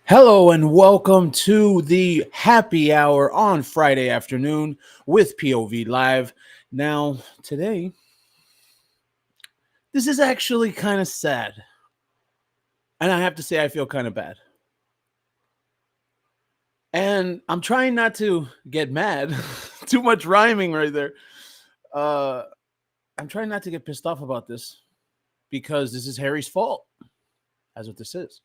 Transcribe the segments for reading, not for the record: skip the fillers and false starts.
Hello and welcome to the happy hour on Friday afternoon with POV Live. Now, today, this is actually kind of sad. And I have to say, I feel kind of bad. And I'm trying not to get mad. Too much rhyming right there. Uh, I'm trying not to get pissed off about this because this is Harry's fault. That's what this is.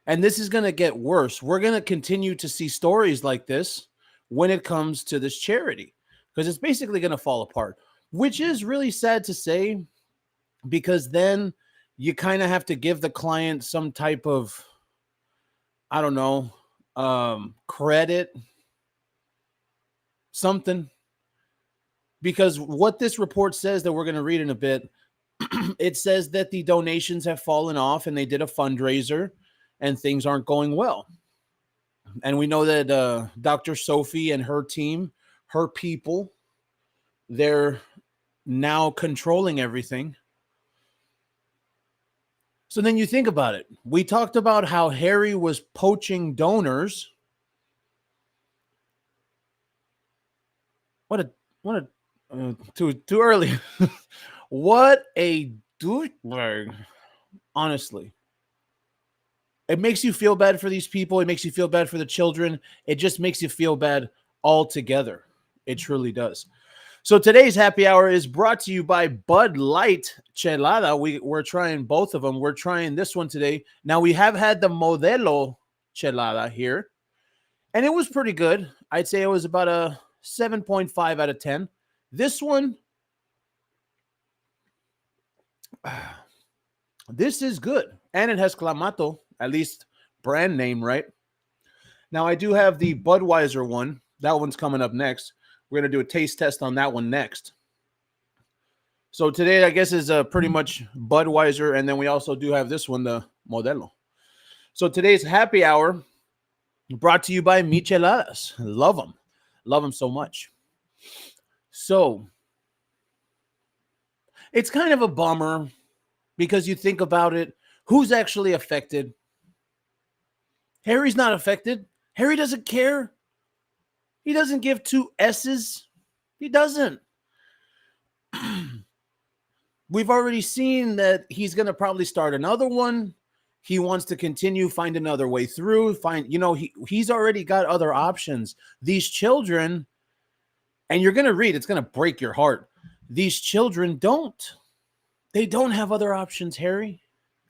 And this is going to get worse. We're going to continue to see stories like this when it comes to this charity because it's basically going to fall apart, which is really sad to say because then you kind of have to give the client some type of, I don't know, credit, something. Because what this report says that we're going to read in a bit, it says that the donations have fallen off and they did a fundraiser and things aren't going well. And we know that Dr. Sophie and her team, her people, they're now controlling everything. So then you think about it. We talked about how Harry was poaching donors. What a too early. What a douchebag. Honestly. It makes you feel bad for these people. It makes you feel bad for the children. It just makes you feel bad altogether. It truly does. So today's happy hour is brought to you by Bud Light Chelada. We're trying both of them. We're trying this one today. Now, we have had the Modelo Chelada here, and it was pretty good. I'd say it was about a 7.5 out of 10. This one, this is good, and it has Clamato. At least brand name, right? Now, I do have the Budweiser one. That one's coming up next. We're going to do a taste test on that one next. So today, I guess, is pretty much Budweiser. And then we also do have this one, the Modelo. So today's happy hour brought to you by Micheladas. Love them. Love them so much. So it's kind of a bummer because you think about it. Who's actually affected? Harry's not affected. Harry doesn't care. He doesn't give two S's. He doesn't. We've already seen that he's going to probably start another one. He wants to continue, find another way through, he's already got other options. These children, and you're going to read, it's going to break your heart. These children don't. They don't have other options, Harry.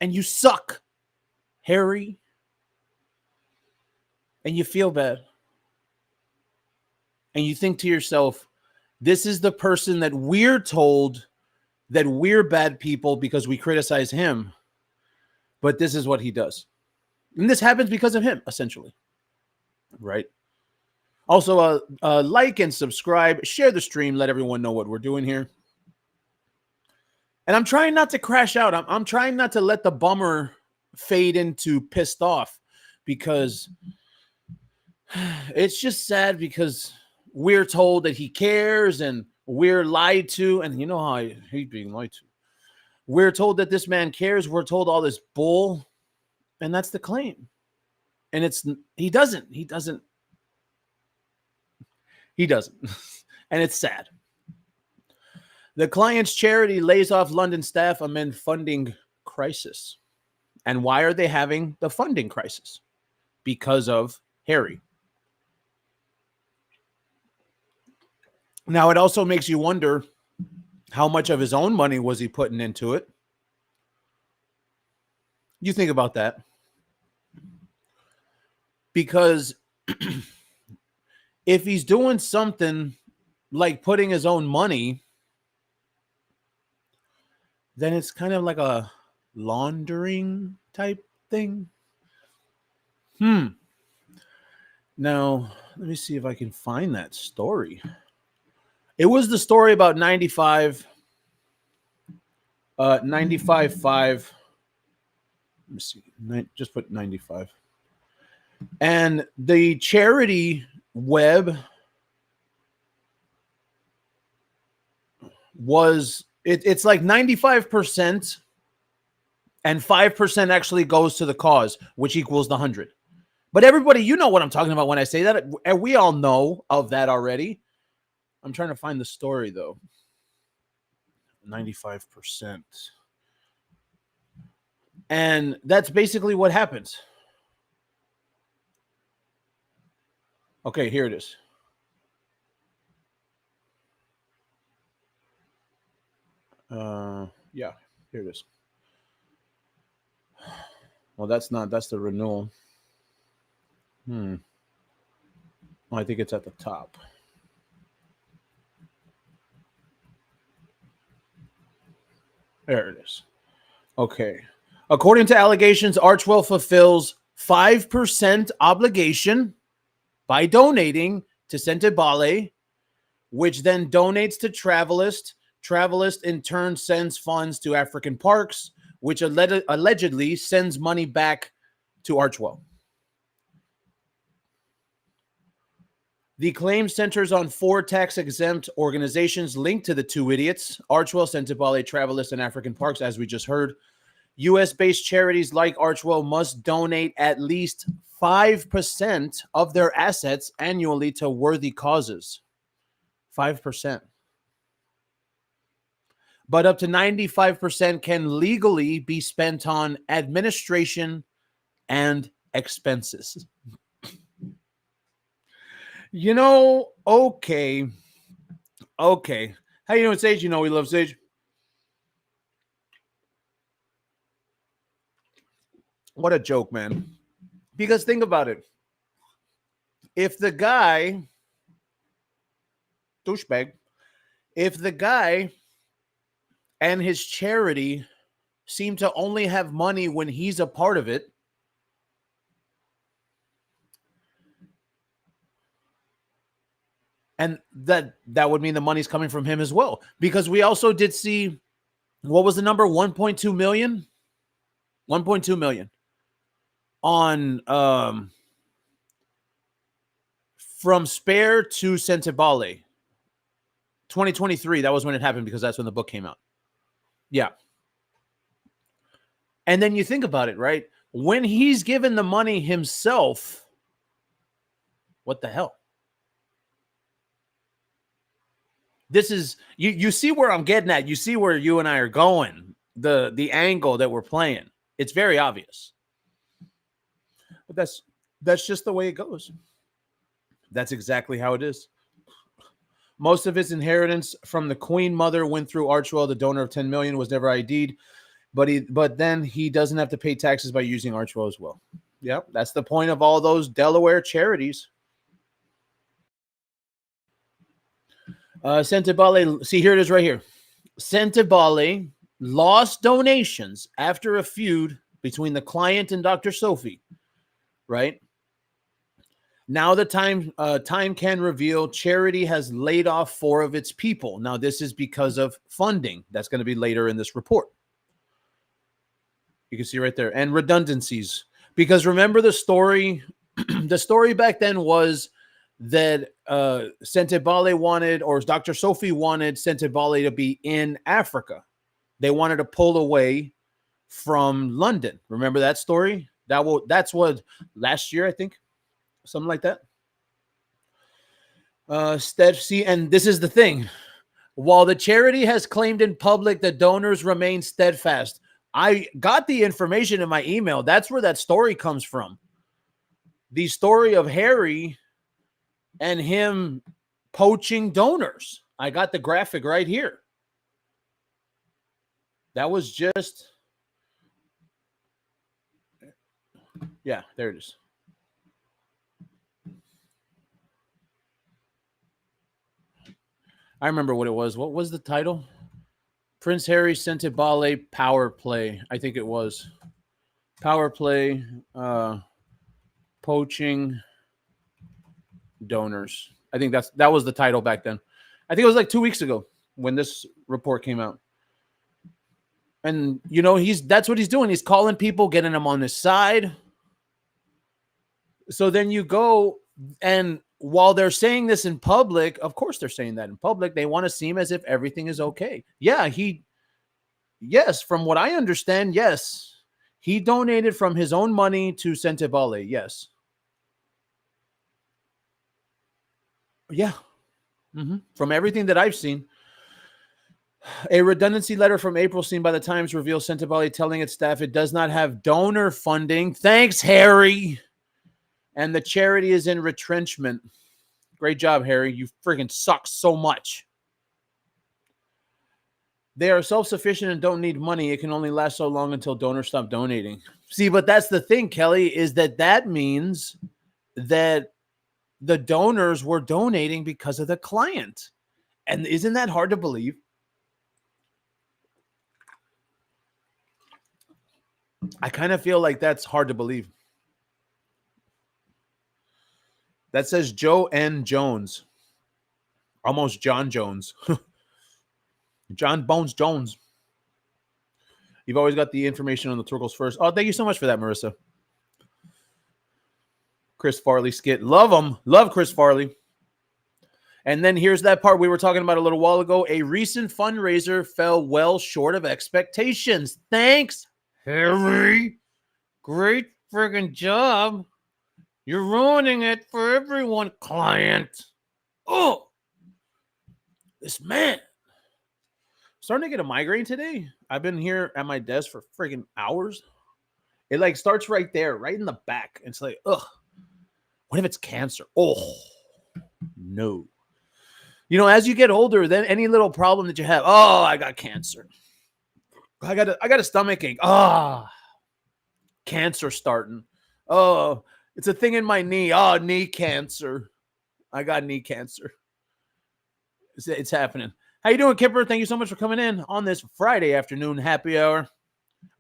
And you suck, Harry. And you feel bad. And you think to yourself, this is the person that we're told that we're bad people because we criticize him. But this is what he does. And this happens because of him, essentially. Right? Also, like and subscribe. Share the stream. Let everyone know what we're doing here. And I'm trying not to crash out. I'm trying not to let the bummer fade into pissed off because it's just sad because we're told that he cares and we're lied to. And you know how I hate being lied to. We're told that this man cares. We're told all this bull. And that's the claim. And he doesn't. And it's sad. The client's charity lays off London staff amid funding crisis. And why are they having the funding crisis? Because of Harry. Now, it also makes you wonder how much of his own money was he putting into it? You think about that. Because if he's doing something like putting his own money, then it's kind of like a laundering type thing. Now, let me see if I can find that story. It was the story about 95.5. Let me see. Just put 95. And the charity web was, it's like 95% and 5% actually goes to the cause, which equals the 100. But everybody, you know what I'm talking about when I say that, and we all know of that already. I'm trying to find the story though. 95%. And that's basically what happens. Okay, here it is. Yeah, here it is. Well, that's the renewal. Well, I think it's at the top. There it is. Okay. According to allegations, Archwell fulfills 5% obligation by donating to Sentebale, which then donates to Travelist. Travelist in turn sends funds to African Parks, which allegedly sends money back to Archwell. The claim centers on 4 tax-exempt organizations linked to the two idiots, Archwell, Sentebale, Travelist, and African Parks, as we just heard. U.S.-based charities like Archwell must donate at least 5% of their assets annually to worthy causes. 5%. But up to 95% can legally be spent on administration and expenses. You know, okay. How you doing, Sage? You know we love Sage. What a joke, man. Because think about it. If the guy, douchebag, if the guy and his charity seem to only have money when he's a part of it, and that would mean the money's coming from him as well. Because we also did see, what was the number? 1.2 million? 1.2 million on from Spare to Sentebale. 2023, that was when it happened, because that's when the book came out. Yeah. And then you think about it, right? When he's given the money himself, what the hell? This is, you see where I'm getting at. You see where you and I are going, the angle that we're playing. It's very obvious. But that's just the way it goes. That's exactly how it is. Most of his inheritance from the Queen Mother went through Archwell. The donor of 10 million was never ID'd, but then he doesn't have to pay taxes by using Archwell as well. Yep, that's the point of all those Delaware charities. Sentebale, see, here it is right here. Sentebale lost donations after a feud between the client and Dr. Sophie, right? Now the time can reveal charity has laid off 4 of its people. Now this is because of funding. That's going to be later in this report. You can see right there. And redundancies. Because remember the story, the story back then was that Sentebale wanted, or Dr. Sophie wanted Sentebale to be in Africa. They wanted to pull away from London. Remember that story? That's what, last year, I think. Something like that. See, and this is the thing. While the charity has claimed in public that donors remain steadfast, I got the information in my email. That's where that story comes from. The story of Harry and him poaching donors. I got the graphic right here. That was just, yeah, there it is. I remember what it was. What was the title? Prince Harry Sentebale Power Play. I think it was. Power Play, poaching donors. I think that was the title back then. I think it was like 2 weeks ago when this report came out. And, you know, that's what he's doing. He's calling people, getting them on his side. So then you go, and while they're saying this in public, of course they're saying that in public, they want to seem as if everything is okay. Yeah, yes, from what I understand, yes. He donated from his own money to Sentebale. Yes. Yeah. From everything that I've seen. A redundancy letter from April seen by the Times reveals Sentebale telling its staff it does not have donor funding. Thanks, Harry. And the charity is in retrenchment. Great job, Harry. You freaking suck so much. They are self-sufficient and don't need money. It can only last so long until donors stop donating. See, but that's the thing, Kelly, is that means that the donors were donating because of the client. And isn't that hard to believe? I kind of feel like that's hard to believe. That says Joe N. Jones. Almost John Jones. John Bones Jones. You've always got the information on the Turkles first. Oh, thank you so much for that, Marissa. Chris Farley skit. Love him. Love Chris Farley. And then here's that part we were talking about a little while ago. A recent fundraiser fell well short of expectations. Thanks, Harry. Great friggin' job. You're ruining it for everyone, client. Oh, this man. Starting to get a migraine today. I've been here at my desk for friggin' hours. It like starts right there, right in the back. It's like, ugh. What if it's cancer? Oh, no. You know, as you get older, then any little problem that you have, oh, I got cancer. I got a stomach ache. Ah, cancer starting. Oh, it's a thing in my knee. Oh, knee cancer. I got knee cancer. It's happening. How you doing, Kipper? Thank you so much for coming in on this Friday afternoon happy hour.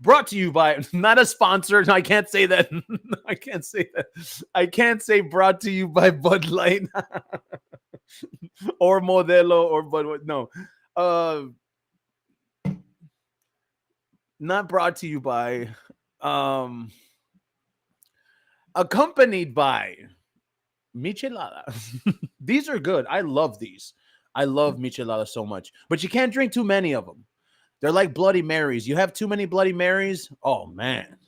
Brought to you by, not a sponsor. I can't say that. I can't say that. I can't say brought to you by Bud Light or Modelo or Bud. No. Not brought to you by. Accompanied by Michelada. These are good. I love these. I love Michelada so much. But you can't drink too many of them. They're like Bloody Marys. You have too many Bloody Marys, oh, man.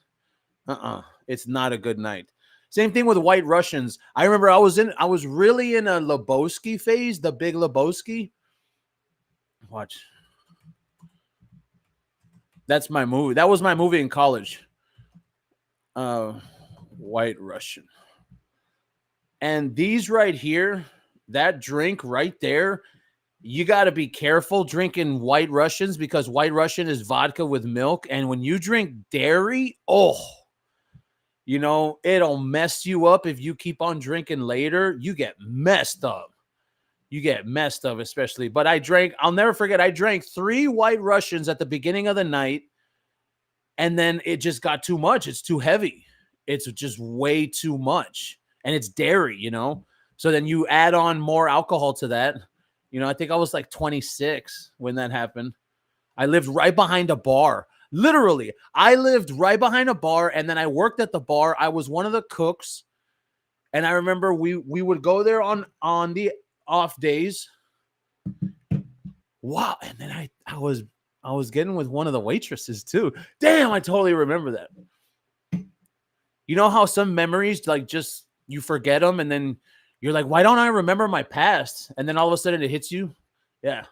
It's not a good night. Same thing with White Russians. I remember I was really in a Lebowski phase, the Big Lebowski. Watch. That's my movie. That was my movie in college. White Russian. And these right here, that drink right there, you got to be careful drinking White Russians because White Russian is vodka with milk. And when you drink dairy, oh, you know, it'll mess you up if you keep on drinking later. You get messed up. You get messed up, especially. But I'll never forget, I drank 3 White Russians at the beginning of the night. And then it just got too much. It's too heavy. It's just way too much. And it's dairy, you know? So then you add on more alcohol to that. You know, I think I was like 26 when that happened. I lived right behind a bar. Literally, I lived right behind a bar, and then I worked at the bar. I was one of the cooks. And I remember we would go there on the off days. Wow. And then I was getting with one of the waitresses too. Damn, I totally remember that. You know how some memories, like, just you forget them and then you're like, why don't I remember my past? And then all of a sudden it hits you. Yeah.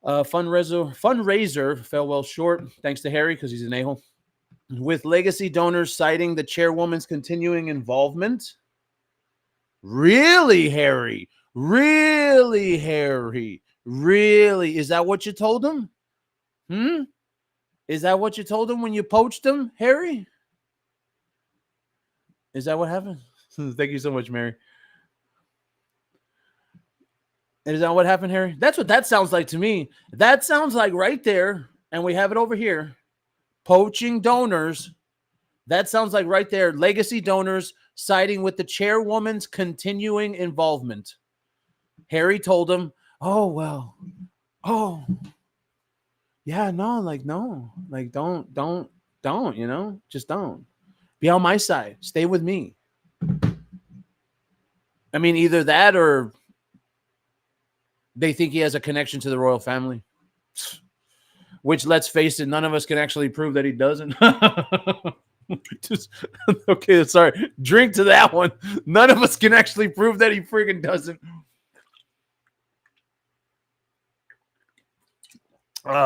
Fundraiser fell well short, thanks to Harry, because he's an a-hole. With legacy donors citing the chairwoman's continuing involvement. Really, Harry? Really, Harry? Really? Is that what you told him? Is that what you told him when you poached him, Harry? Is that what happened? Thank you so much, Mary. And is that what happened, Harry? That's what that sounds like to me. That sounds like right there, and we have it over here, poaching donors. That sounds like right there, legacy donors siding with the chairwoman's continuing involvement. Harry told him, oh, well, oh, yeah, no, like, don't, you know, just don't. Be on my side. Stay with me. I mean, either that or they think he has a connection to the royal family. Which, let's face it, none of us can actually prove that he doesn't. Just, okay, sorry. Drink to that one. None of us can actually prove that he freaking doesn't.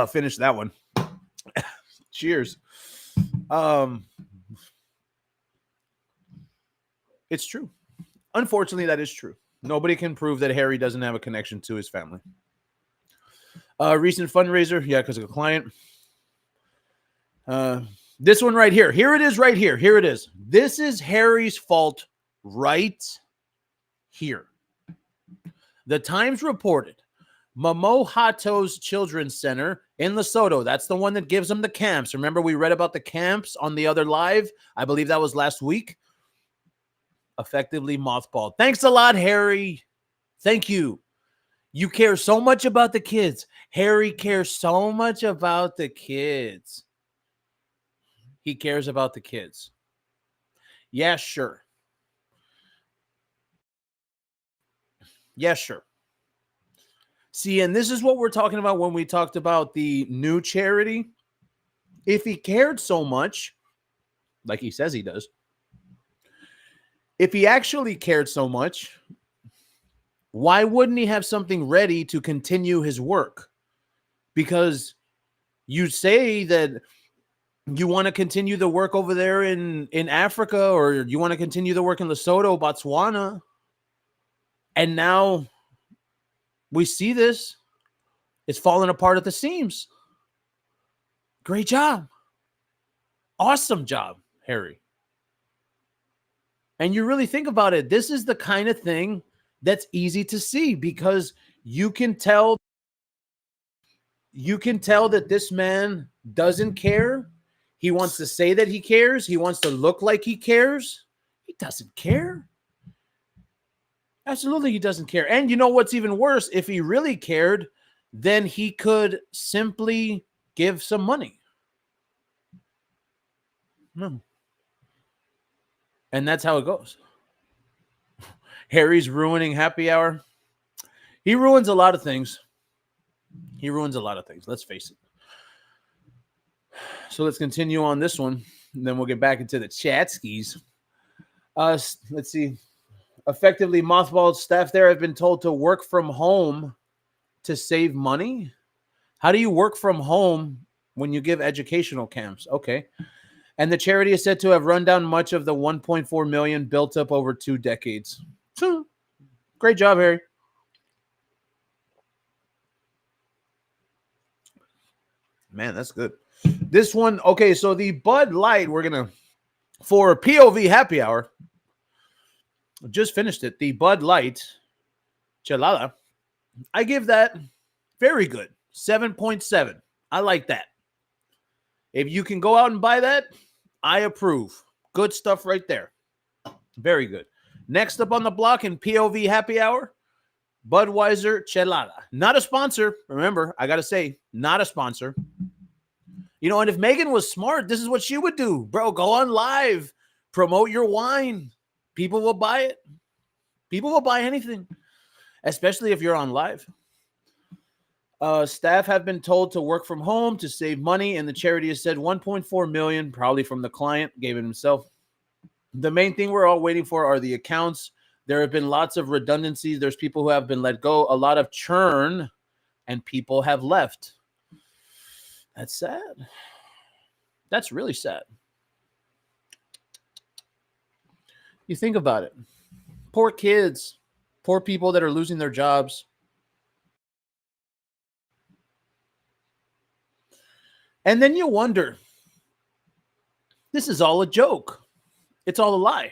Finish that one. Cheers. It's true. Unfortunately, that is true. Nobody can prove that Harry doesn't have a connection to his family. Recent fundraiser, yeah, because of a client. This one right here. Here it is right here. Here it is. This is Harry's fault right here. The Times reported Momo Hato's Children's Center in Lesotho. That's the one that gives them the camps. Remember, we read about the camps on the other live? I believe that was last week. Effectively mothballed. Thanks a lot, Harry. Thank you. You care so much about the kids. Harry cares so much about the kids. He cares about the kids. Yeah, sure. Yeah, sure. See, and this is what we're talking about when we talked about the new charity. If he cared so much, like he says he does, if he actually cared so much, why wouldn't he have something ready to continue his work? Because you say that you want to continue the work over there in Africa, or you want to continue the work in Lesotho, Botswana, and now we see this. It's falling apart at the seams. Great job. Awesome job, Harry. And you really think about it, this is the kind of thing that's easy to see, because you can tell that this man doesn't care. He wants to say that he cares. He wants to look like he cares. He doesn't care. Absolutely, he doesn't care. And you know what's even worse? If he really cared, then he could simply give some money. No. And that's how it goes. Harry's ruining happy hour. He ruins a lot of things. Let's face it. So let's continue on this one, and then we'll get back into the chat skis. Let's see. Effectively mothballed staff there have been told to work from home to save money. How do you work from home when you give educational camps? Okay. And the charity is said to have run down much of the 1.4 million built up over 2 decades. Great job, Harry. Man, that's good. This one, okay, so the Bud Light, we're going to, for POV happy hour, just finished it. The Bud Light Chelada, I give that very good. 7.7. I like that. If you can go out and buy that, I approve. Good stuff right there. Very good. Next up on the block in POV happy hour, Budweiser Chelada. Not a sponsor. Remember, I got to say, not a sponsor. You know, and if Megan was smart, this is what she would do. Bro, go on live. Promote your wine. People will buy it. People will buy anything, especially if you're on live. Staff have been told to work from home to save money, and the charity has said 1.4 million, probably from the client, gave it himself. The main thing we're all waiting for are the accounts. There have been lots of redundancies. There's people who have been let go, a lot of churn, and people have left. That's sad. That's really sad. You think about it. Poor kids, poor people that are losing their jobs. And then you wonder, this is all a joke. It's all a lie.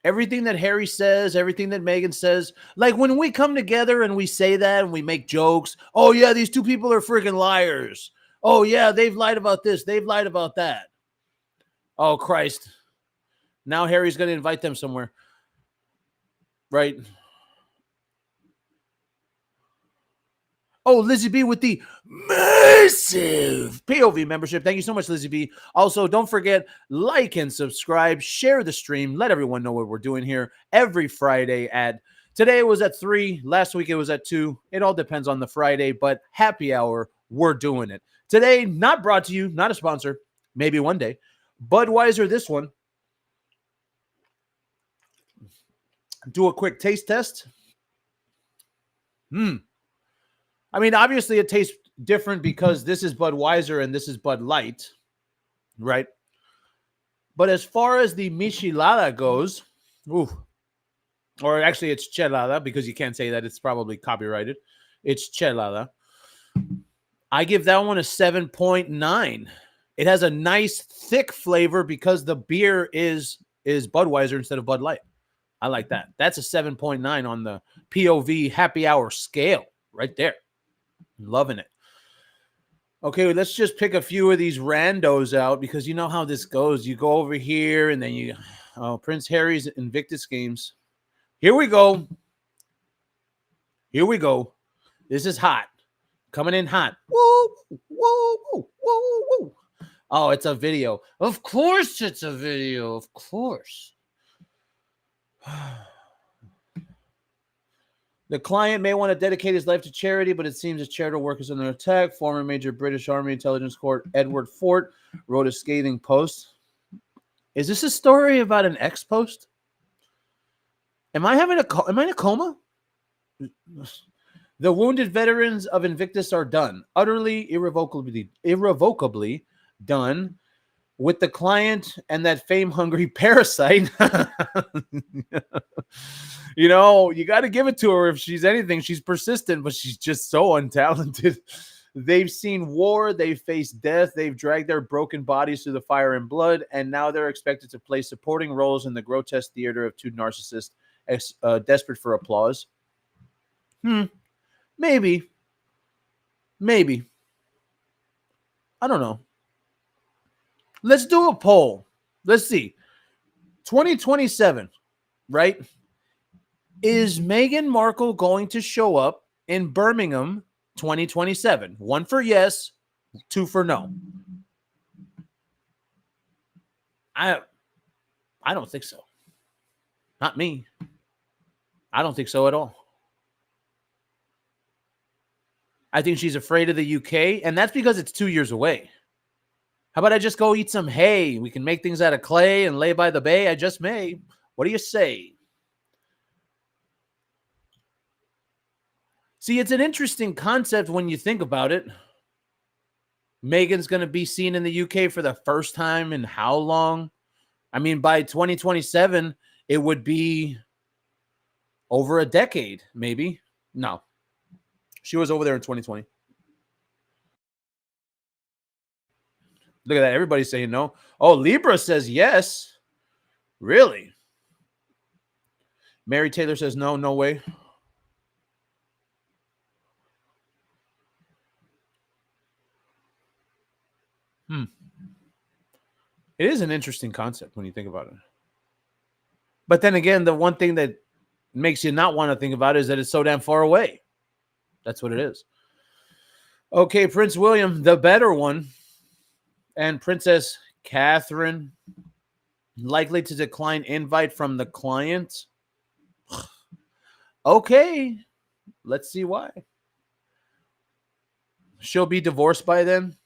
Everything that Harry says, everything that Megan says, like when we come together and we say that and we make jokes, oh yeah, these two people are freaking liars. Oh yeah, they've lied about this. They've lied about that. Oh Christ. Now Harry's going to invite them somewhere. Right? Oh, Lizzie B with the massive POV membership. Thank you so much, Lizzie B. Also, don't forget, like and subscribe, share the stream, let everyone know what we're doing here every Friday at Today it was at 3. Last week it was at 2. It all depends on the Friday, but happy hour, we're doing it. Today, not brought to you, not a sponsor, maybe one day. Budweiser, this one. Do a quick taste test. I mean, obviously it tastes different because this is Budweiser and this is Bud Light, right? But as far as the Michelada goes, or actually it's Chelada because you can't say that, it's probably copyrighted. It's Chelada. I give that one a 7.9. It has a nice thick flavor because the beer is Budweiser instead of Bud Light. I like that. That's a 7.9 on the POV happy hour scale right there. Loving it. Okay, let's just pick a few of these randos out because you know how this goes. You go over here and then Prince Harry's Invictus Games. Here we go. This is hot. Coming in hot. Woo, woo, woo, woo, woo. Oh, it's a video. Of course it's a video. Of course. The client may want to dedicate his life to charity, but it seems his charitable work is under attack. Former major British Army Intelligence Corps Edward Fort wrote a scathing post. Is this a story about an ex-post? Am I in a coma? The wounded veterans of Invictus are done. Utterly, irrevocably done with the client and that fame-hungry parasite. You know, you got to give it to her. If she's anything, she's persistent, but she's just so untalented. They've seen war. They've faced death. They've dragged their broken bodies through the fire and blood, and now they're expected to play supporting roles in the grotesque theater of two narcissists desperate for applause. Maybe. I don't know. Let's do a poll. Let's see. 2027, right? Is Meghan Markle going to show up in Birmingham 2027? 1 for yes, 2 for no. I don't think so. Not me. I don't think so at all. I think she's afraid of the UK, and that's because it's 2 years away. How about I just go eat some hay? We can make things out of clay and lay by the bay. I just may. What do you say? See, it's an interesting concept when you think about it. Meghan's going to be seen in the UK for the first time in how long? I mean, by 2027, it would be over a decade, maybe. No. She was over there in 2020. Look at that. Everybody's saying no. Oh, Libra says yes. Really? Mary Taylor says no, no way. It is an interesting concept when you think about it. But then again, the one thing that makes you not want to think about it is that it's so damn far away. That's what it is. Okay, Prince William, the better one, and Princess Catherine likely to decline invite from the client. Okay, let's see why. She'll be divorced by then.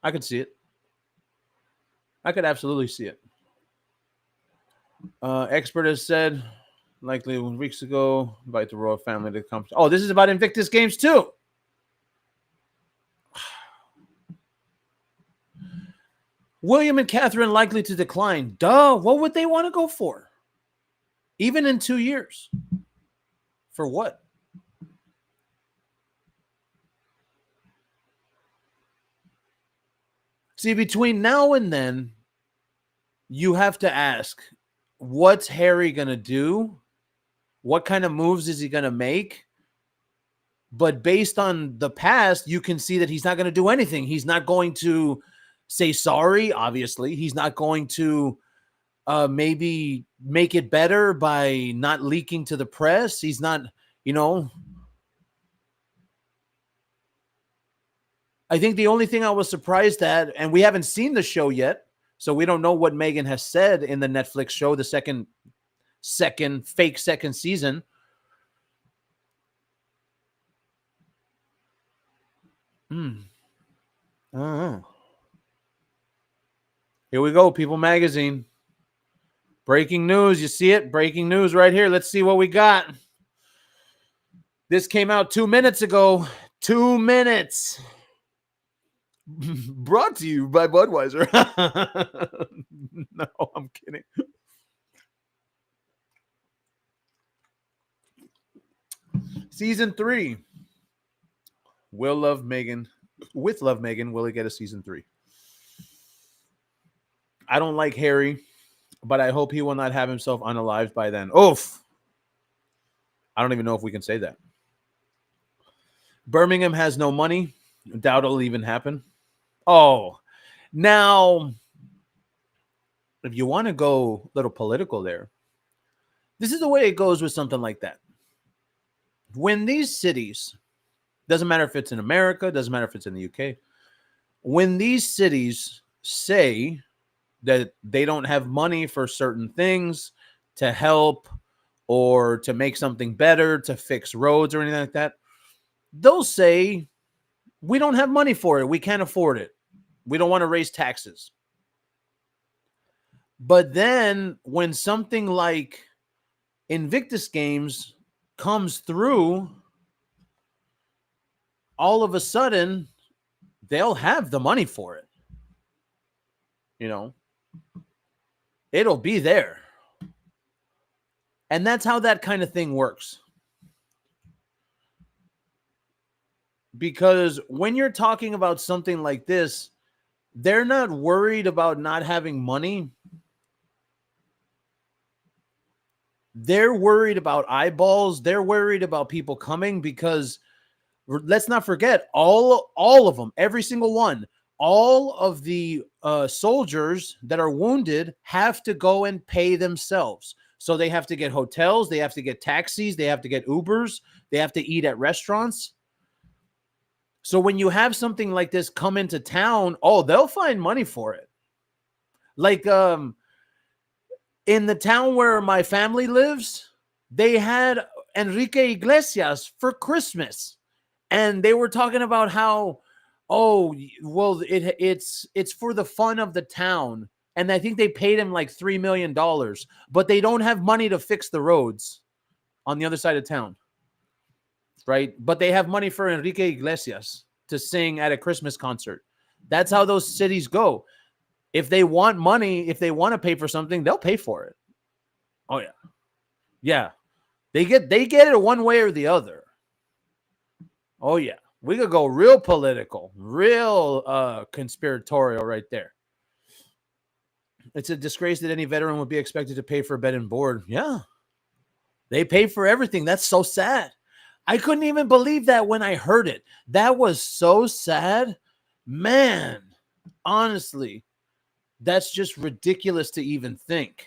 I could see it. I could absolutely see it. Expert has said, likely weeks ago, invite the royal family to come. Oh, this is about Invictus Games too. William and Catherine likely to decline. Duh. What would they want to go for? Even in 2 years. For what? See, between now and then, you have to ask, what's Harry going to do? What kind of moves is he going to make? But based on the past, you can see that he's not going to do anything. He's not going to say sorry, obviously. He's not going to maybe make it better by not leaking to the press. He's not, I think the only thing I was surprised at, and we haven't seen the show yet, So we don't know what Megan has said in the Netflix show, the second fake second season. Here we go, People Magazine. Breaking news. You see it? Breaking news right here. Let's see what we got. This came out 2 minutes ago. 2 minutes. Brought to you by Budweiser. No, I'm kidding. Season 3. Will Love Megan. With Love Megan, will it get a season 3? I don't like Harry, but I hope he will not have himself unalived by then. Oof. I don't even know if we can say that. Birmingham has no money. Doubt it'll even happen. Oh, now, if you want to go a little political there, this is the way it goes with something like that. When these cities, doesn't matter if it's in America, doesn't matter if it's in the UK, when these cities say that they don't have money for certain things to help or to make something better, to fix roads or anything like that, they'll say, we don't have money for it. We can't afford it. We don't want to raise taxes. But then when something like Invictus Games comes through, all of a sudden, they'll have the money for it. You know, it'll be there. And that's how that kind of thing works. Because when you're talking about something like this, they're not worried about not having money. They're worried about eyeballs. They're worried about people coming because let's not forget all of them, every single one, all of the soldiers that are wounded have to go and pay themselves. So they have to get hotels, they have to get taxis, they have to get Ubers, they have to eat at restaurants. So when you have something like this come into town, oh, they'll find money for it. Like in the town where my family lives, they had Enrique Iglesias for Christmas. And they were talking about how, oh, well, it's for the fun of the town. And I think they paid him like $3 million, but they don't have money to fix the roads on the other side of town. Right? But they have money for Enrique Iglesias to sing at a Christmas concert. That's how those cities go. If they want money, if they want to pay for something, they'll pay for it. Oh, yeah. Yeah. They get it one way or the other. Oh, yeah. We could go real political, real conspiratorial right there. It's a disgrace that any veteran would be expected to pay for bed and board. Yeah. They pay for everything. That's so sad. I couldn't even believe that when I heard it. That was so sad. Man, honestly, that's just ridiculous to even think.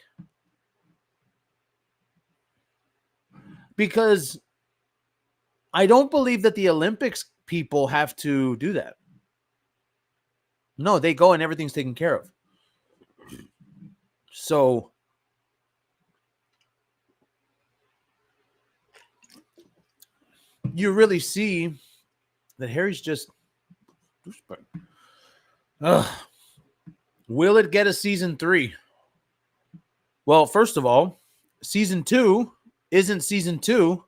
Because I don't believe that the Olympics people have to do that. No, they go and everything's taken care of. So you really see that Harry's just... Will it get a season 3? Well, first of all, season 2 isn't season 2,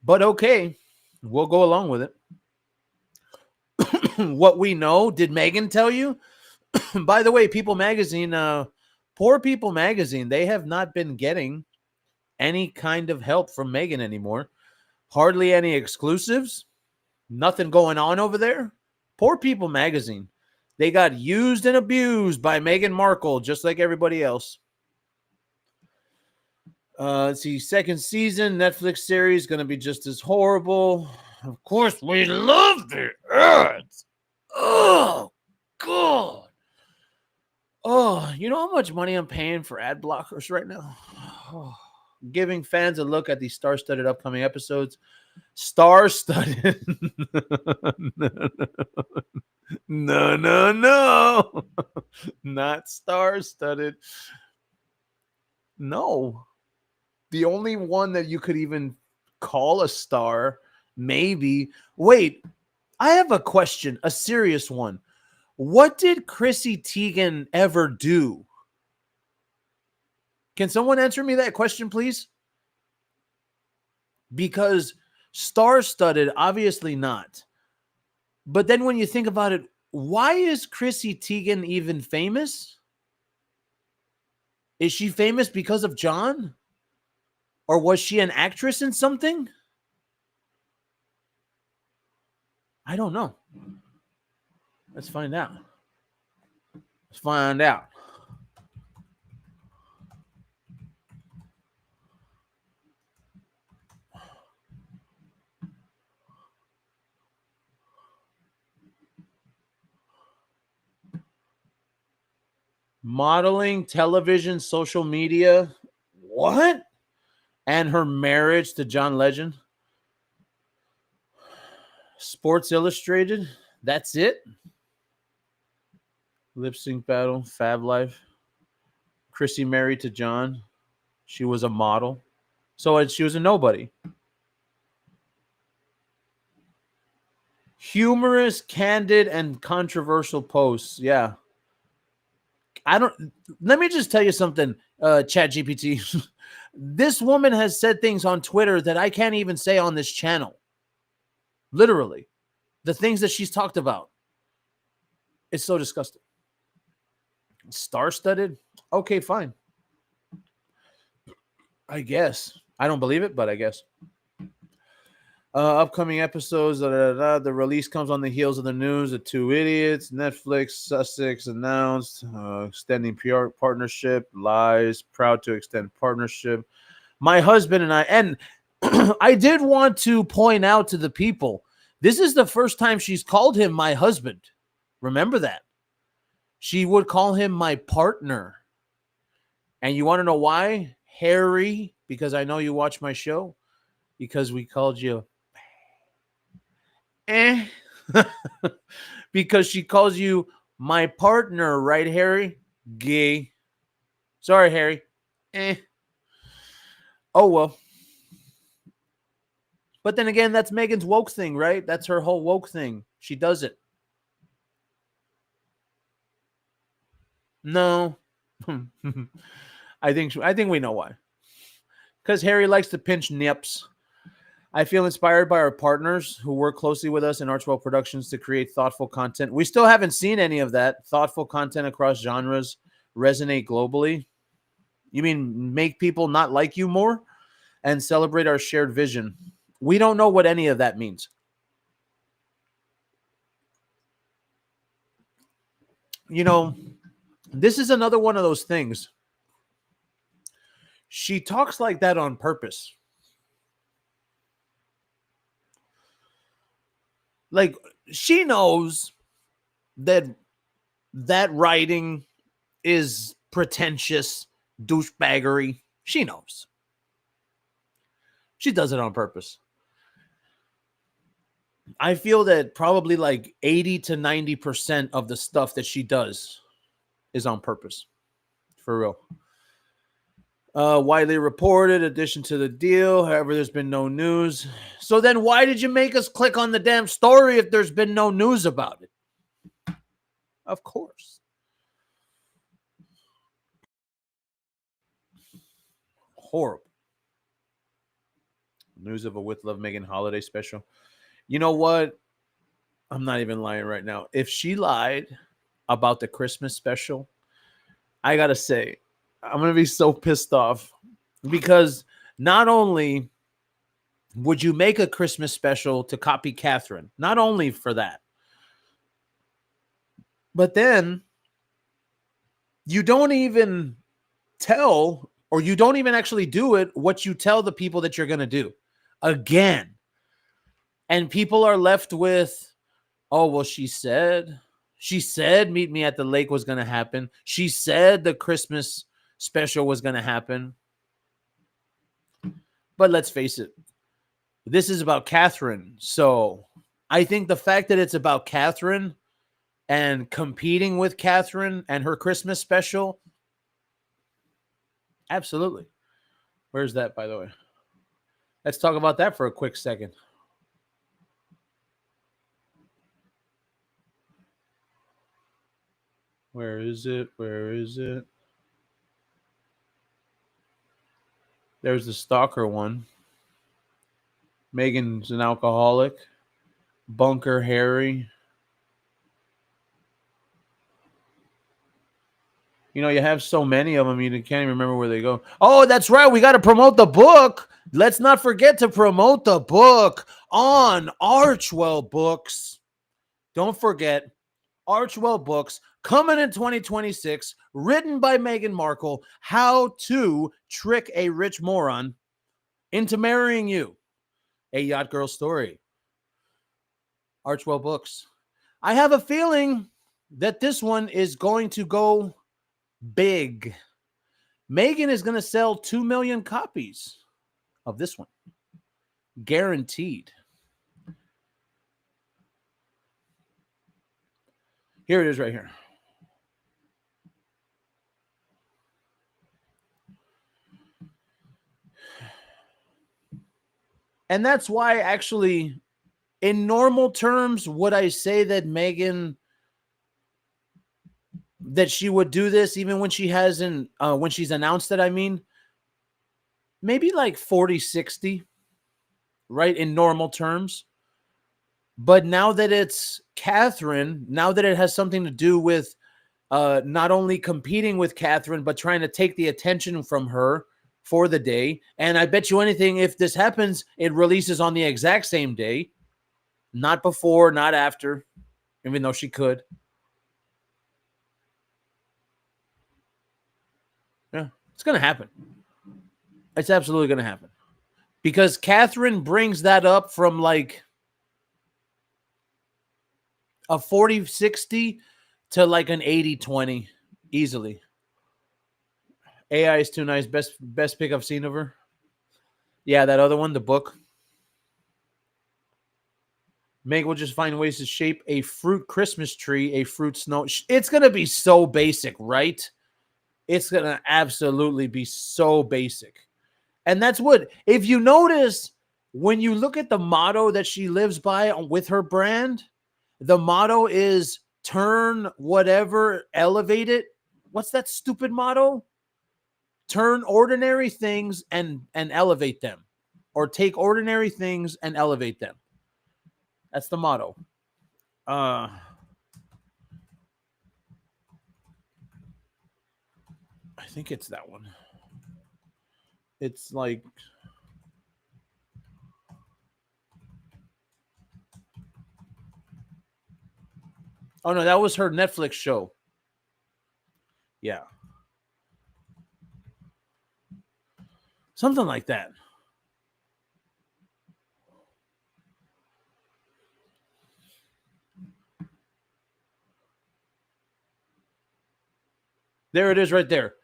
but okay, we'll go along with it. What we know, did Megan tell you? By the way, People Magazine, poor People Magazine, they have not been getting any kind of help from Megan anymore. Hardly any exclusives. Nothing going on over there. Poor People Magazine. They got used and abused by Meghan Markle, just like everybody else. Let's see, second season, Netflix series, going to be just as horrible. Of course, we love the ads. Oh, God. Oh, you know how much money I'm paying for ad blockers right now? Oh. giving fans a look at the star-studded upcoming episodes. Star-studded. No, no, no. Not star-studded. No. The only one that you could even call a star, maybe. Wait, I have a question, a serious one. What did Chrissy Teigen ever do? Can someone answer me that question, please? Because star-studded, obviously not. But then when you think about it, why is Chrissy Teigen even famous? Is she famous because of John? Or was she an actress in something? I don't know. Let's find out. Let's find out. Modeling, television, social media. What? And her marriage to John Legend. Sports Illustrated. That's it. Lip Sync Battle, Fab Life. Chrissy married to John. She was a model. So she was a nobody. Humorous, candid, and controversial posts. Yeah. Let me just tell you something, Chat GPT. This woman has said things on Twitter that I can't even say on this channel. Literally. The things that she's talked about. It's so disgusting. Star-studded? Okay, fine. I guess. I don't believe it, but I guess. Upcoming episodes. The release comes on the heels of the news of Two Idiots. Netflix, Sussex announced extending PR partnership. Lies, proud to extend partnership. My husband and I, and I did want to point out to the people, this is the first time she's called him my husband. Remember that. She would call him my partner. And you want to know why? Harry, because I know you watch my show, because we called you because she calls you my partner, right, Harry? Gay. Sorry, Harry. Oh, well. But then again, that's Megan's woke thing, right? That's her whole woke thing. She does it. No. I think we know why. Because Harry likes to pinch nips. I feel inspired by our partners who work closely with us in Archwell Productions to create thoughtful content. We still haven't seen any of that. Thoughtful content across genres resonate globally. You mean make people not like you more and celebrate our shared vision? We don't know what any of that means. You know, this is another one of those things. She talks like that on purpose. Like, she knows that writing is pretentious douchebaggery. She knows. She does it on purpose. I feel that probably like 80 to 90% of the stuff that she does is on purpose. For real. Widely reported, addition to the deal. However, there's been no news. So then why did you make us click on the damn story if there's been no news about it? Of course. Horrible. News of a With Love Megan holiday special. You know what? I'm not even lying right now. If she lied about the Christmas special, I got to say, I'm going to be so pissed off because not only would you make a Christmas special to copy Catherine, not only for that, but then you don't even tell, or you don't even actually do it, what you tell the people that you're going to do again. And people are left with, oh, well, she said Meet Me at the Lake was going to happen. She said the Christmas special was going to happen. But let's face it, this is about Catherine. So I think the fact that it's about Catherine and competing with Catherine and her Christmas special, absolutely. Where's that, by the way? Let's talk about that for a quick second. Where is it? Where is it? There's the stalker one. Megan's an alcoholic. Bunker Harry. You know, you have so many of them, you can't even remember where they go. Oh, that's right. We got to promote the book. Let's not forget to promote the book on Archwell Books. Don't forget, Archwell Books coming in 2026, written by Meghan Markle, How to Trick a Rich Moron into Marrying You, a Yacht Girl story. Archwell Books. I have a feeling that this one is going to go big. Meghan is going to sell 2 million copies of this one. Guaranteed. Here it is right here. And that's why, actually, in normal terms, would I say that Meghan, that she would do this even when she hasn't, when she's announced it, I mean, maybe like 40-60, right, in normal terms. But now that it's Catherine, now that it has something to do with not only competing with Catherine, but trying to take the attention from her for the day. And I bet you anything, if this happens, it releases on the exact same day. Not before, not after, even though she could. Yeah, it's going to happen. It's absolutely going to happen. Because Catherine brings that up from like a 40-60 to like an 80-20 easily. AI is too nice. Best pick I've seen of her. Yeah, that other one, the book. Meg will just find ways to shape a fruit Christmas tree, a fruit snow. It's going to be so basic, right? It's going to absolutely be so basic. And that's what, if you notice, when you look at the motto that she lives by with her brand, the motto is turn whatever, elevate it. What's that stupid motto? Turn ordinary things and elevate them, or take ordinary things and elevate them. That's the motto. I think it's that one. It's like, oh no, that was her Netflix show. Yeah. Something like that. There it is right there.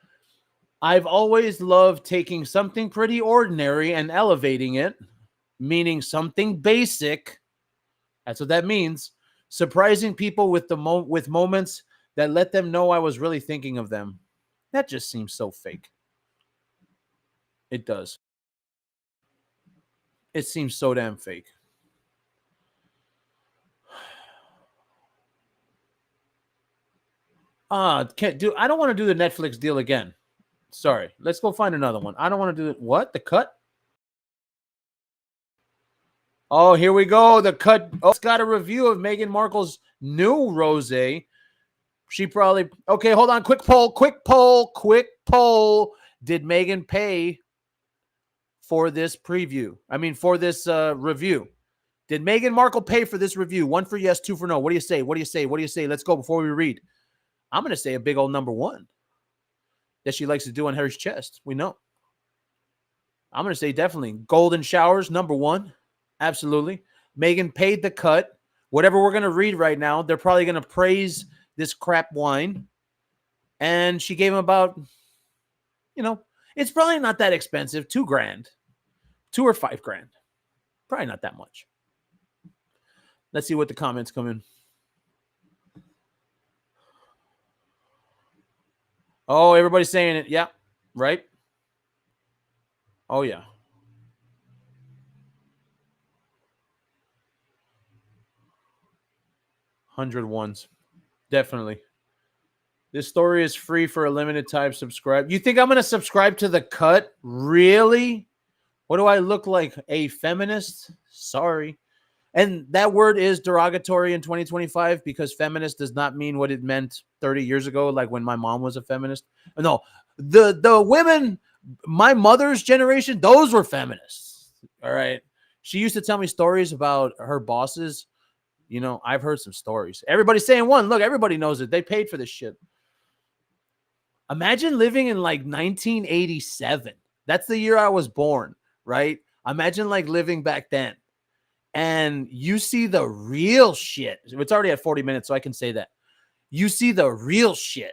I've always loved taking something pretty ordinary and elevating it, meaning something basic. That's what that means. Surprising people with with moments that let them know I was really thinking of them. That just seems so fake. It does. It seems so damn fake. Can't do. I don't want to do the Netflix deal again. Sorry. Let's go find another one. I don't want to do it. What? The cut? Oh, here we go. The cut. Oh, it's got a review of Meghan Markle's new Rosé. She probably. Okay, hold on. Quick poll. Quick poll. Quick poll. Did Meghan pay for this preview? I mean, for this review. Did Meghan Markle pay for this review? 1 for yes, 2 for no. What do you say? What do you say? What do you say? Let's go before we read. I'm going to say a big old number 1 that she likes to do on Harry's chest. We know. I'm going to say definitely golden showers, number 1. Absolutely. Meghan paid the cut. Whatever we're going to read right now, they're probably going to praise this crap wine. And she gave him about, it's probably not that expensive. $2,000. $2 or $5 grand. Probably not that much. Let's see what the comments come in. Oh, everybody's saying it. Yeah, right? Oh, yeah. 100 ones. Definitely. This story is free for a limited time. Subscribe. You think I'm going to subscribe to The Cut? Really? What do I look like? A feminist? Sorry. And that word is derogatory in 2025 because feminist does not mean what it meant 30 years ago, like when my mom was a feminist. No, the women, my mother's generation, those were feminists. All right. She used to tell me stories about her bosses. You know, I've heard some stories. Everybody's saying one. Look, everybody knows it. They paid for this shit. Imagine living in like 1987. That's the year I was born, right? Imagine like living back then. And you see the real shit. It's already at 40 minutes, so I can say that. You see the real shit.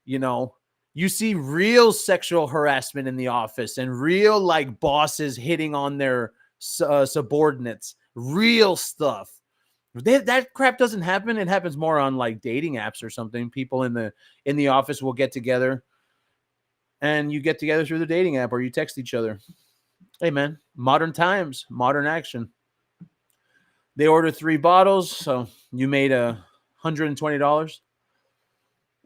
You know, you see real sexual harassment in the office and real like bosses hitting on their subordinates. Real stuff. That crap doesn't happen. It happens more on like dating apps or something. People in the office will get together, and you get together through the dating app or you text each other. Hey man, modern times, modern action. They ordered 3 bottles, so you made $120.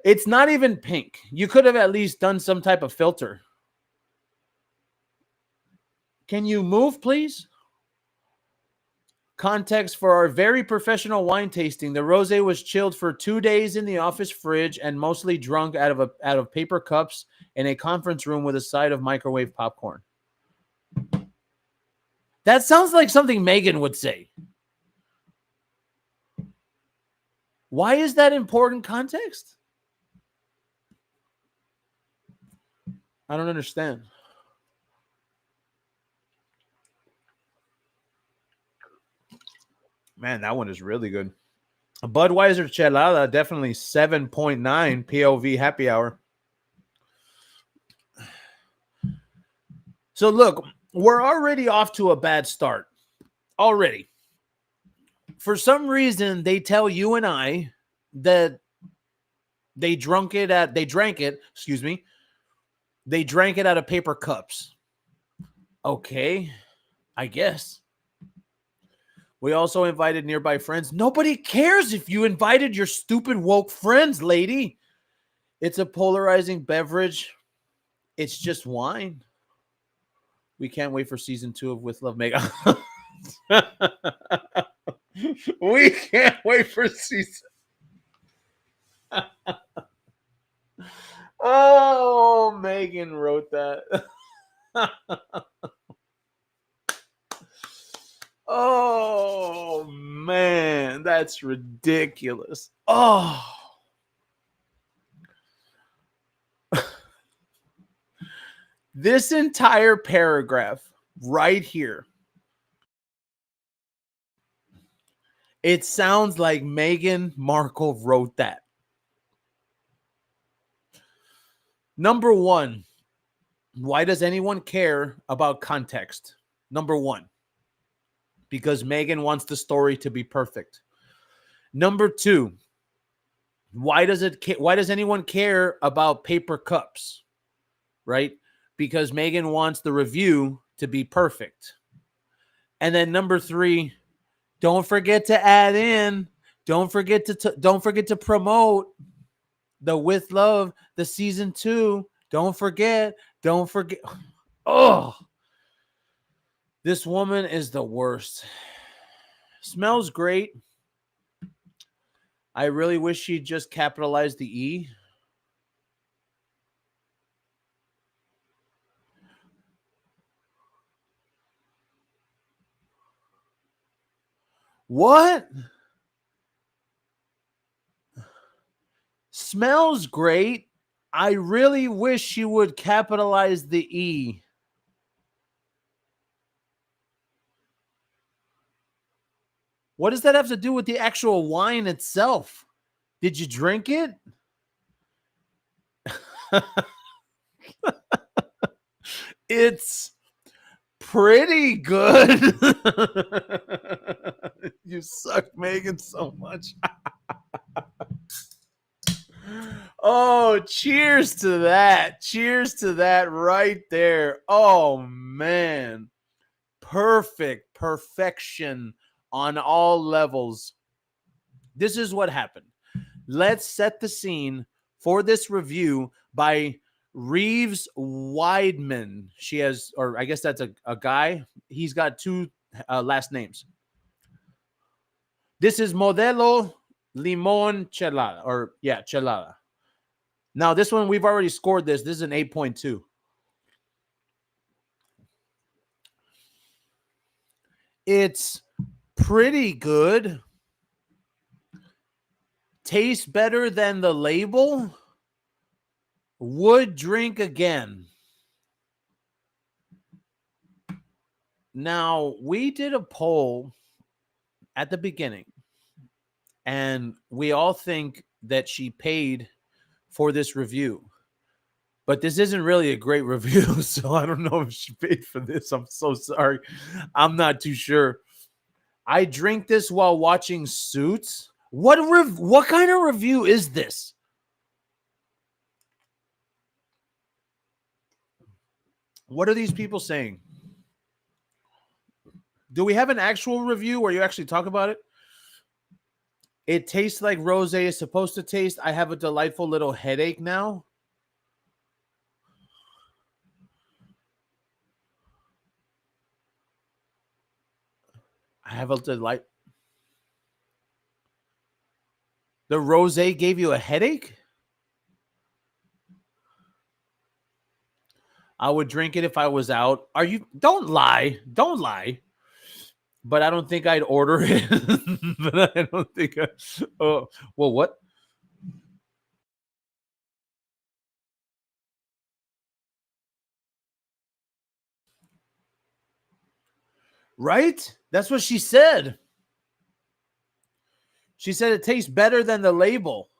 It's not even pink. You could have at least done some type of filter. Can you move, please? Context for our very professional wine tasting. The rosé was chilled for 2 days in the office fridge and mostly drunk out of paper cups in a conference room with a side of microwave popcorn. That sounds like something Megan would say. Why is that important context? I don't understand. Man, that one is really good. A Budweiser Chelada, definitely 7.9 POV happy hour. So look, we're already off to a bad start. Already. For some reason, they tell you and I that they drank it out of paper cups. Okay, I guess. We also invited nearby friends. Nobody cares if you invited your stupid woke friends, lady. It's a polarizing beverage. It's just wine. We can't wait for season 2 of With Love Meg. We can't wait for season. Oh, Megan wrote that. Oh, man, that's ridiculous. Oh. This entire paragraph right here, it sounds like Meghan Markle wrote that. Number one, why does anyone care about context? Number one, because Meghan wants the story to be perfect. Number two, why does anyone care about paper cups? Right? Because Meghan wants the review to be perfect. And then number three, don't forget to add in, don't forget to promote the With Love, the season 2. Don't forget. Oh, this woman is the worst. Smells great. I really wish she'd just capitalized the E. What? Smells great. I really wish she would capitalize the E. What does that have to do with the actual wine itself? Did you drink it? It's pretty good. You suck, Megan, so much. Oh, cheers to that. Cheers to that right there. Oh, man. Perfection on all levels. This is what happened. Let's set the scene for this review by Reeves Weidman. She has, or I guess that's a guy. He's got two last names. This is Modelo Limon Chelada, or yeah, Chelada. Now, this one, we've already scored this. This is an 8.2. It's pretty good. Tastes better than the label. Would drink again. Now, we did a poll at the beginning, and we all think that she paid for this review. But this isn't really a great review, so I don't know if she paid for this. I'm so sorry. I'm not too sure. I drink this while watching Suits. What kind of review is this? What are these people saying? Do we have an actual review where you actually talk about it? It tastes like rosé is supposed to taste. I have a delightful little headache now. I have a delight. The rosé gave you a headache? I would drink it if I was out. Don't lie. Don't lie. But I don't think I'd order it. But I don't think oh, well, what? Right? That's what she said. She said it tastes better than the label.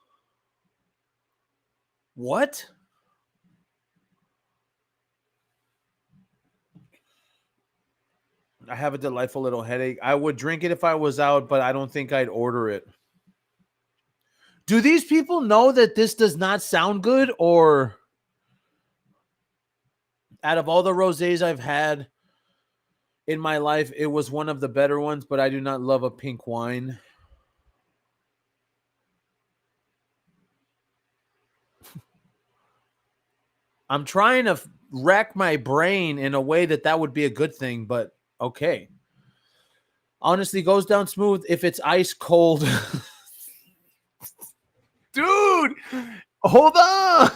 What? I have a delightful little headache. I would drink it if I was out, but I don't think I'd order it. Do these people know that this does not sound good? Or out of all the rosés I've had in my life, it was one of the better ones, but I do not love a pink wine. I'm trying to rack my brain in a way that would be a good thing, but okay. Honestly, goes down smooth if it's ice cold. Dude, hold on.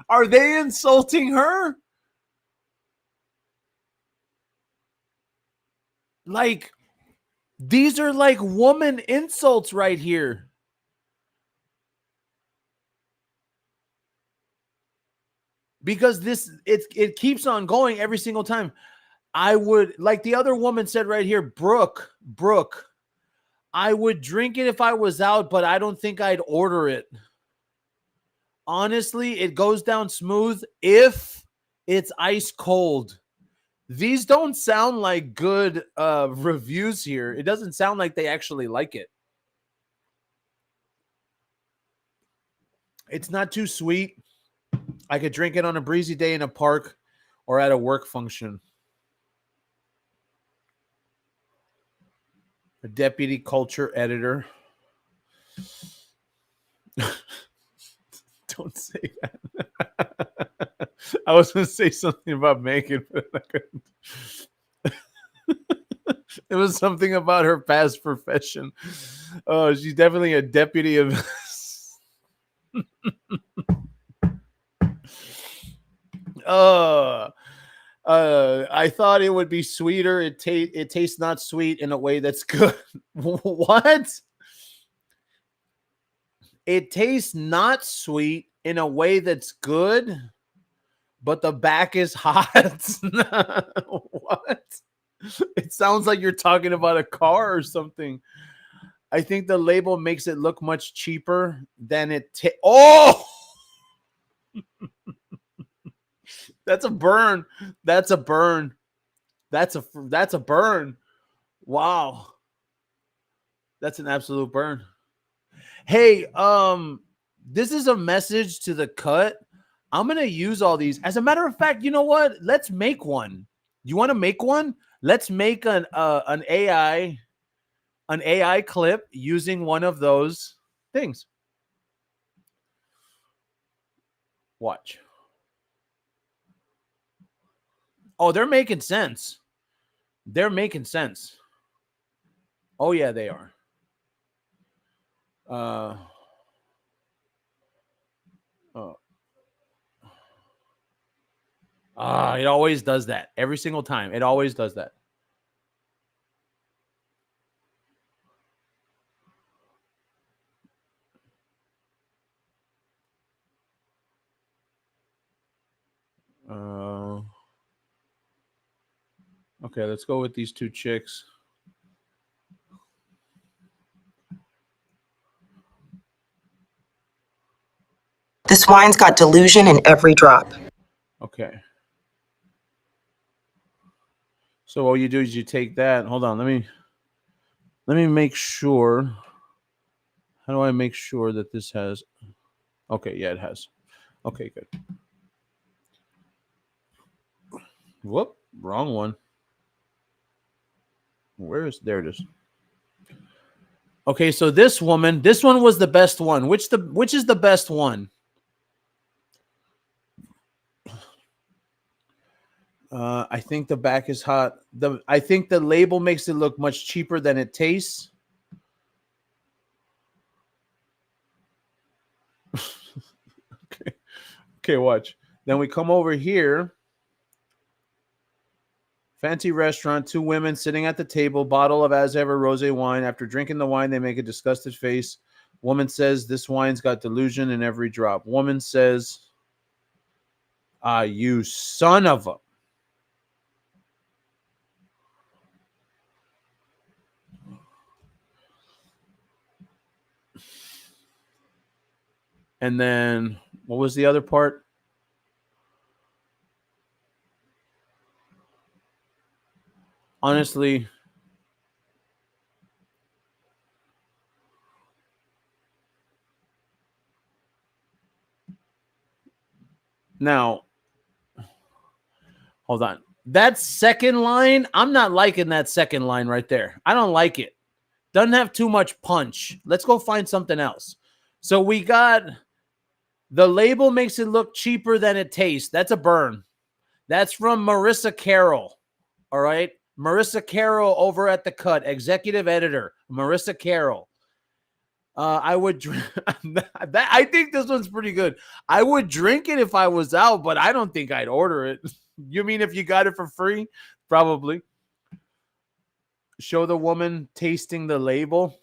Are they insulting her? Like, these are like woman insults right here. Because it keeps on going every single time. I would, like the other woman said right here, Brooke, I would drink it if I was out, but I don't think I'd order it. Honestly, it goes down smooth if it's ice cold. These don't sound like good reviews here. It doesn't sound like they actually like it. It's not too sweet. I could drink it on a breezy day in a park or at a work function. A deputy culture editor. Don't say that. I was going to say something about Megan, but I couldn't. It was something about her past profession. Oh, she's definitely a deputy of. I thought it would be sweeter. It tastes not sweet in a way that's good. What? It tastes not sweet in a way that's good, but the back is hot. What? It sounds like you're talking about a car or something. I think the label makes it look much cheaper than it. Oh! That's a burn. That's a burn. That's a burn. Wow. That's an absolute burn. Hey, this is a message to the cut. I'm gonna use all these. As a matter of fact, you know what? Let's make one. You want to make one? Let's make an AI clip using one of those things. Watch. Oh, they're making sense. They're making sense. Oh yeah, they are. Oh. It always does that. Every single time. It always does that. Okay, let's go with these two chicks. This wine's got delusion in every drop. Okay. So what you do is you take that. Hold on, let me make sure. How do I make sure that this has? Okay, yeah, it has. Okay, good. Whoop, wrong one. Where is there? It is. Okay, so this one was the best one. Which is the best one? I think the back is hot. I think the label makes it look much cheaper than it tastes. Okay, watch. Then we come over here. Fancy restaurant, two women sitting at the table, bottle of as ever rosé wine. After drinking the wine, they make a disgusted face. Woman says, this wine's got delusion in every drop. Woman says, you son of a. And then what was the other part? Honestly, now, hold on. That second line, I'm not liking that second line right there. I don't like it. Doesn't have too much punch. Let's go find something else. So we got the label makes it look cheaper than it tastes. That's a burn. That's from Marissa Carroll. All right. Marissa Carroll over at The Cut, executive editor. Marissa Carroll. I would drink that. I think this one's pretty good. I would drink it if I was out, but I don't think I'd order it. You mean if you got it for free? Probably. Show the woman tasting the label.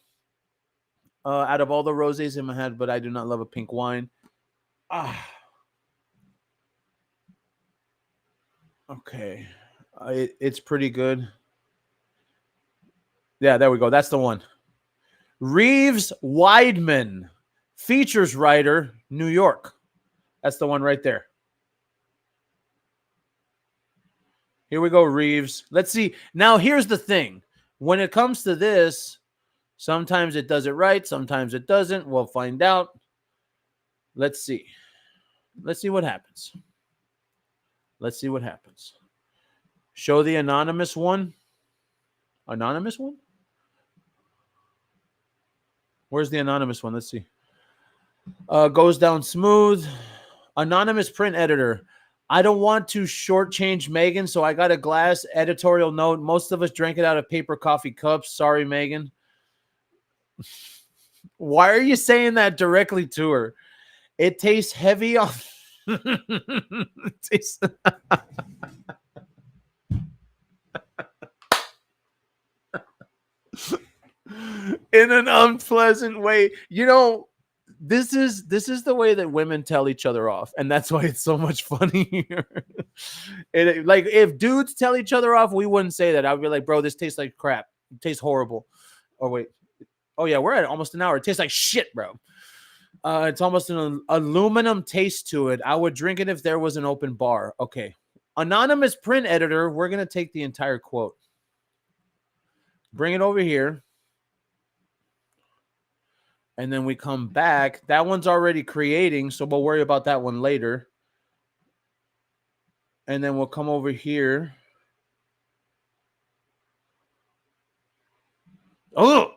Out of all the rosés in my head, but I do not love a pink wine. Okay. It's pretty good. Yeah, there we go. That's the one. Reeves Weidman, features writer, New York. That's the one right there. Here we go, Reeves. Let's see. Now, here's the thing. When it comes to this, sometimes it does it right. Sometimes it doesn't. We'll find out. Let's see. Let's see what happens. Let's see what happens. Show the anonymous one. Anonymous one? Where's the anonymous one? Let's see. Goes down smooth. Anonymous print editor. I don't want to shortchange Megan, so I got a glass. Editorial note. Most of us drank it out of paper coffee cups. Sorry, Megan. Why are you saying that directly to her? It tastes heavy off. It tastes... in an unpleasant way. You know, this is the way that women tell each other off, and that's why it's so much funnier. Like if dudes tell each other off, we wouldn't say that. I'd be like, bro, this tastes like crap. It tastes horrible. Or wait. Oh yeah, we're at almost an hour. It tastes like shit, bro. It's almost an aluminum taste to it. I would drink it if there was an open bar. Okay. Anonymous print editor, we're going to take the entire quote. Bring it over here. And then we come back. That one's already creating, so we'll worry about that one later. And then we'll come over here. Oh!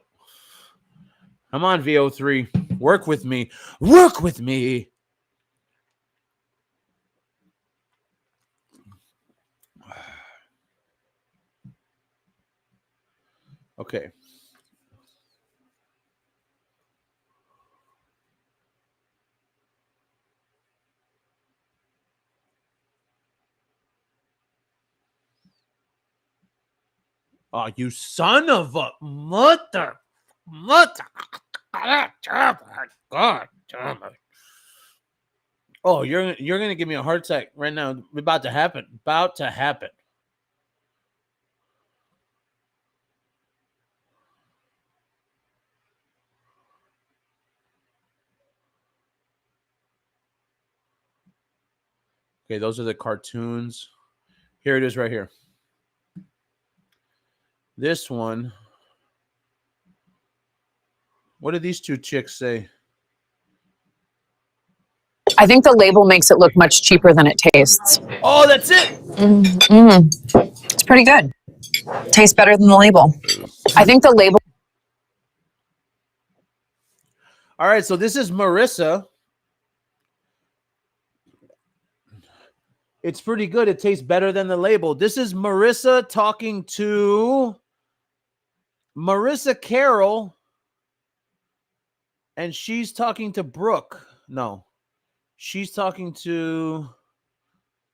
Come on, VO3. Work with me. Work with me. Okay. Oh, you son of a mother. God damn it. Oh, you're gonna give me a heart attack right now. About to happen. About to happen. Okay, those are the cartoons. Here it is right here. This one. What did these two chicks say? I think the label makes it look much cheaper than it tastes. Oh, that's it. It's pretty good. Tastes better than the label. I think the label. All right, so this is Marissa. It's pretty good. It tastes better than the label. This is Marissa talking to Marissa Carroll, and she's talking to Brooke. No, she's talking to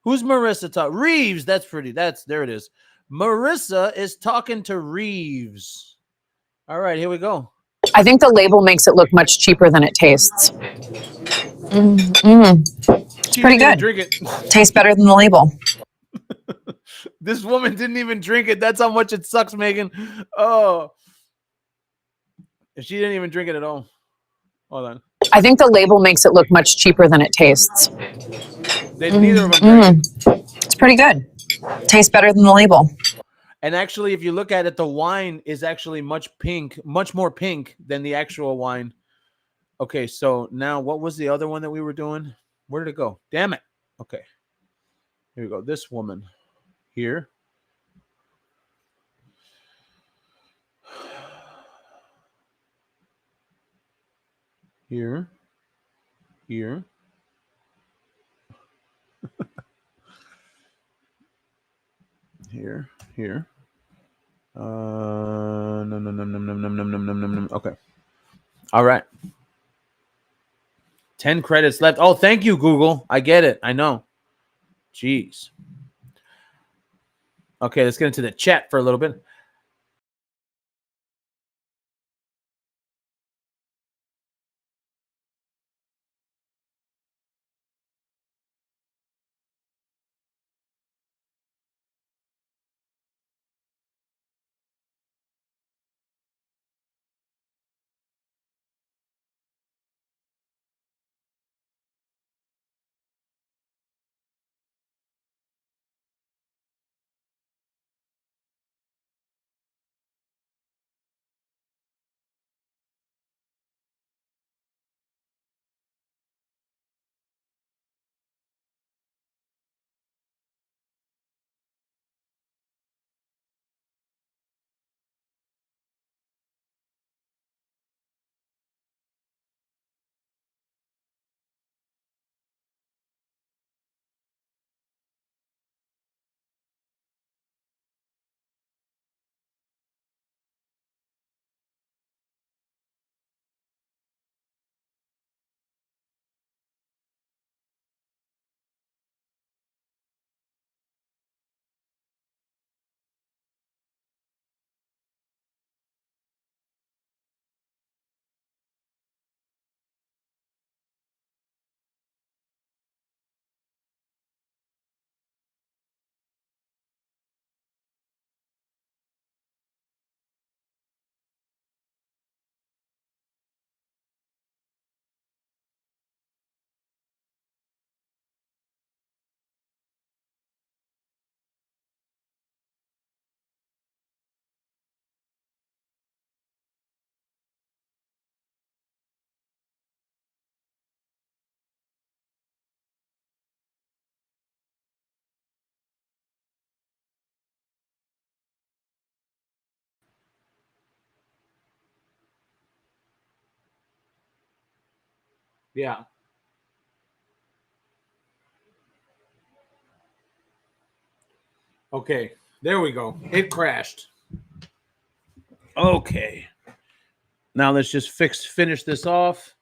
who's Marissa? Reeves. That's pretty. There it is. Marissa is talking to Reeves. All right, here we go. I think the label makes it look much cheaper than it tastes. It's pretty good. Drink it. Tastes better than the label. This woman didn't even drink it. That's how much it sucks, Megan. Oh, she didn't even drink it at all. Hold on. I think the label makes it look much cheaper than it tastes. Neither of them drank it. It's pretty good. Tastes better than the label. And actually, if you look at it, the wine is actually much more pink than the actual wine. Okay, so now what was the other one that we were doing? Where did it go? Damn it. Okay. Here we go. This woman here. Here. Here. Here. No. Okay. All right. 10 credits left. Oh, thank you, Google. I get it. I know. Jeez. Okay, let's get into the chat for a little bit. Yeah. Okay, there we go. It crashed. Okay. Now let's just finish this off.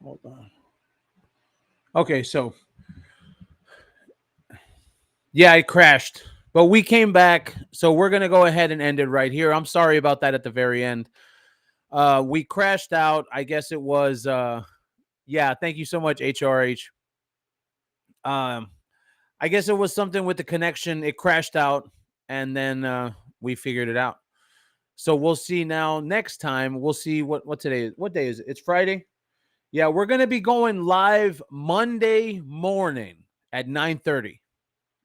Hold on. Okay, so yeah, it crashed, but we came back. So we're gonna go ahead and end it right here. I'm sorry about that at the very end. We crashed out. I guess it was yeah, thank you so much, HRH. I guess it was something with the connection. It crashed out, and then we figured it out. So we'll see now. Next time, we'll see what today is. What day is it? It's Friday. Yeah, we're gonna be going live Monday morning at 9:30,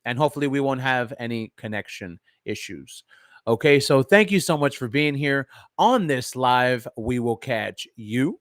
and hopefully we won't have any connection issues. Okay, so thank you so much for being here on this live. We will catch you